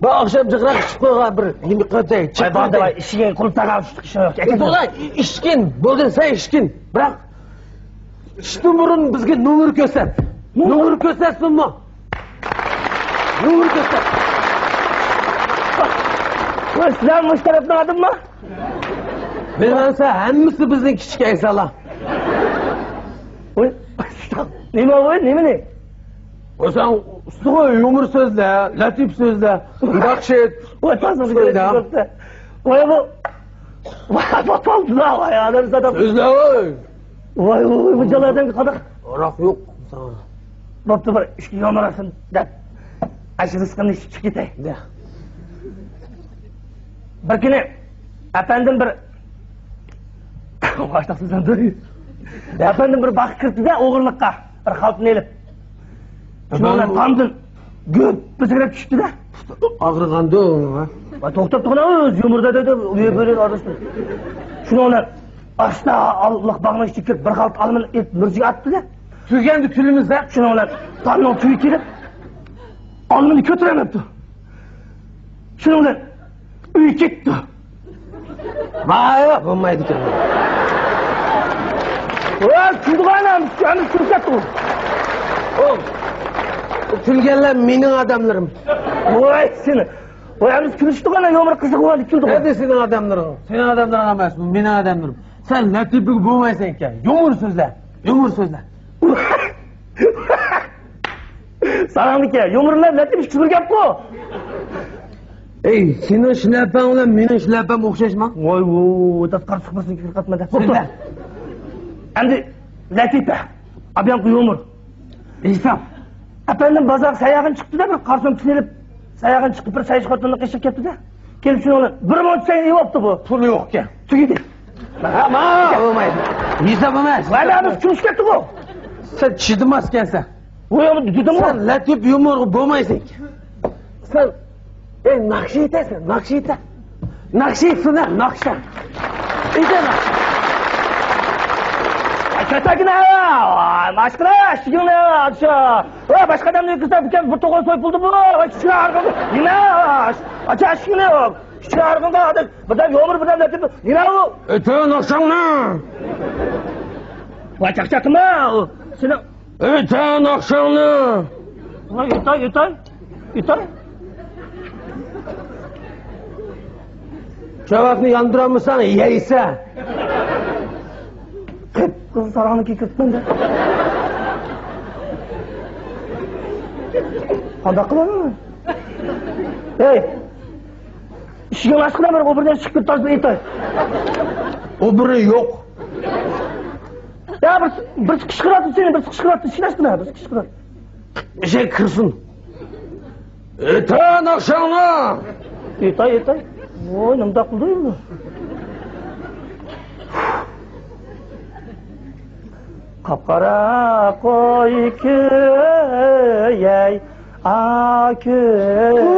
Bu akşam çıkırak çıkığa bir yemek qatay. Ay bana da işin kulüp takam çıkışıyor. To'g'ri, ishkin, bo'ldi, sen ishkin. Biroq ishdan burun bizga nomer ko'rsat. Nomer ko'rsatsinmi? Nomer ko'rsat. Sizlar mushtarafni oldimmi? Bilmasa hammasi bizning kichik aysalar. Voy, nima voy, nima ne? O sen ustuğa yumur sözle, latif sözle, nakşet. Voy, tasavvur ko'rsa. Voy bu. Voy, batoldu da voy, adam zaten. Sözle voy. Voy, bu jalardan qadaq. Orak yok sana. Bo'pti bir ishga yomarasin deb. Ashi rizqini chiqib ketay. De. Bir kuni efendim bir başlasın dur. Efendim bir bak kirdi-da o'g'irliqqa, bir xalqni elib. Shundan tamdin göp bizirib tushdi-da. Ağrıgandı o. Va to'xtab turna o'z yumurda dedi, böyle arasın. Shundan asta Alloh bag'ini ichib bir xalt almin et murjiga atdi-da. Tüygendi tülümüzde. Shundan tanning tuyi kelib almini ko'taramabdi. Shundan uy ketdi. Vay, olmaydı ki. Voy, Kudg'anam, kamiz ko'rsatdi. O tülgenler mening adamlarım. Voy, seni. Voy, biz kulishdiqana yomir qiziq bo'ldi, kuldi. Hadi senin adamların. Senin adamların emas, bu mening adamlarım. Sen latiflik bo'lmaysan ekan. Yumur sözle. Yumur sözle. Sanamniki, yumurlar latif tushir gap-ku. Ey, senin şlapan bilan mening şlapam o'xshashmi? Voy, tasqar chiqmasin, fikr qatmada. Bo'pti. Endi latifa. Abyanqi yumur. Esam. Efendim bozor sayag'in chiqdi-da, bir qarsom tinilib, sayag'in chiqib bir saychi xotinni qishib ketdi-da. Kelib shuni bir moncha sayin yeyapti bu. Pul yo'q ekan. Tugidi. Ama olmaydi. Hisob emas. Mana biz kunish ketdi-ku. Sen chidmas ekansan. Voy, dedim-ku. Sen latif yumur bo'lmaysan ekan. Sen nakşi etasan, nakşi eta. Nakşi etsana, nakşa. Eta nakşa. Ketagina, mashqira, shigina, acha. Voy, boshqa odamni kuzatib ekan, bir to'g'on so'ypildi bu. Voy, chiqarg'in. Nima? Acha, shigina yo'q. Chiqarg'in da, birdan yomir, birdan latif. Nima u? Eta nakşangni. Voy, chaqchaqma. Seni Eta nakşangni. voy, yutay. Cevapni yandıramasan yeyse. Kız sarağını kirtmende. Qanday qilaman? Hey. Ishga mashqila bir o'birdan chiqib ketdi aytay. O biri yok. Ya bir qishqiratdi seni, bir qishqiratdi, ishlashdimi? Bir qishqiratdi. Şey kırsın. Eta nakşangni. Aytay. Voy, nima qildi endi? Qapqara qo'y ko'yay, ko'zga.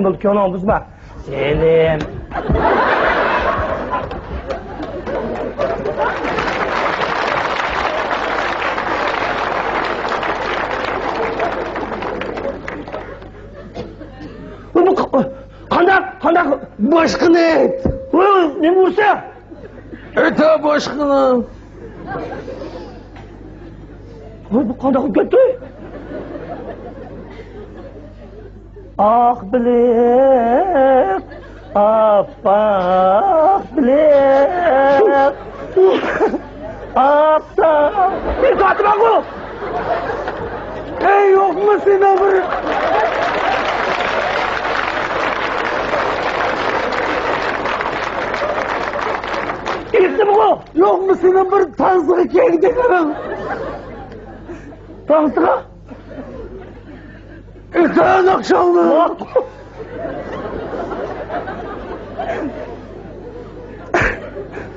Mulkonon buzma. Selim. Qanday Başkını et. voy, nima ursa? Eta başkını. Voy, bu qanday qilib ketdi? Ah bilek, appak bilek. Appak. Bir katma bu. Ey yok mu senin bir? Gitti bu. Yok mu senin bir tanzığı kendin? Tanrı. Eta nakşangni.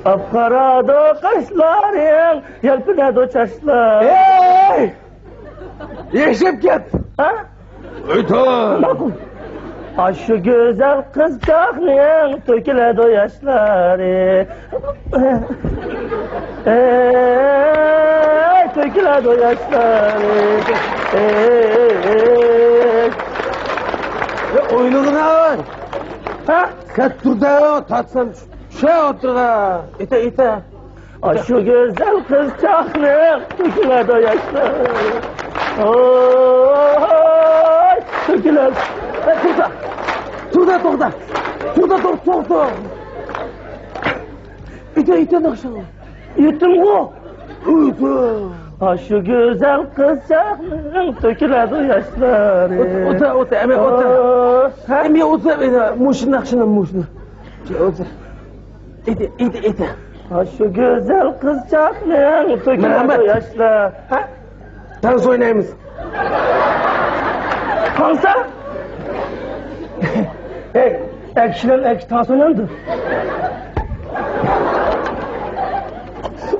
Apqarado qoshlaring, yalpinado chashlar. Ey! Yaşap ket. Ha? Eta. Ma'qul. Shu go'zal qizchoqning to'kiladi yoshlari. dökülüyor yaşlar. Oyununu ne var? Ha? Sen dur da tatsam şey otur da. İte. Şu güzel kızcağızın dökülüyor yaşlar. Oy, dökülüyor. Dur. İte nakşan. Yuttum bu. Uydu. Şu güzel kızcağızın dökülüyor yaşlar. Otur. Emek otur. Emek otur. Muşun nakşana muşun. Otur. İte. Şu güzel kızcağızın dökülüyor Mehmet. yaşlar. Ha? Dans oynayımız. Kansa? Hey, ekşilen dans oynandı.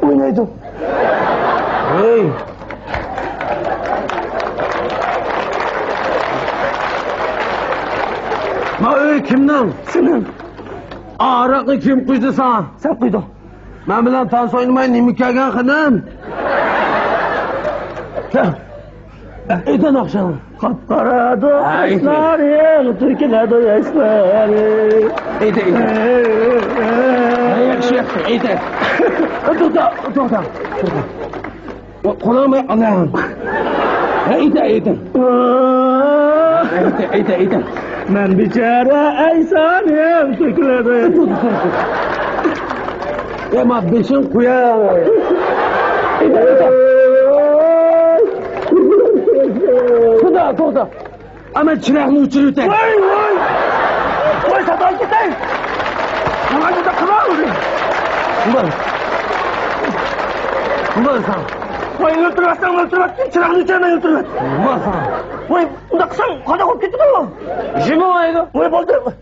Oynaydım. Hey. Ma öy kimden? Senin. Araqı kim quydu sana? Sen kuydun. Ben bilen dans oynamay nimi kelgen xanım? Eten akşam. Kapkara doğuşların, Türkiye'de yaşları. Ete. Yakşı. Ete. Dur. Kulağımı alayım. Ete. Ben biçare eysanım, Türkiye'de. Ama beşin kuya. Dur. Ama çırağını uçuruyor tek. Vay, satan gittin. Ulan burada kırar mı? Bunlar sana. Vay, öldürmezsen, çırağını uçurma, öldürmez. Bunlar sana. Vay, bunda kısan, kada koyup gitti mi? Jimi var ya. Vay, boldu.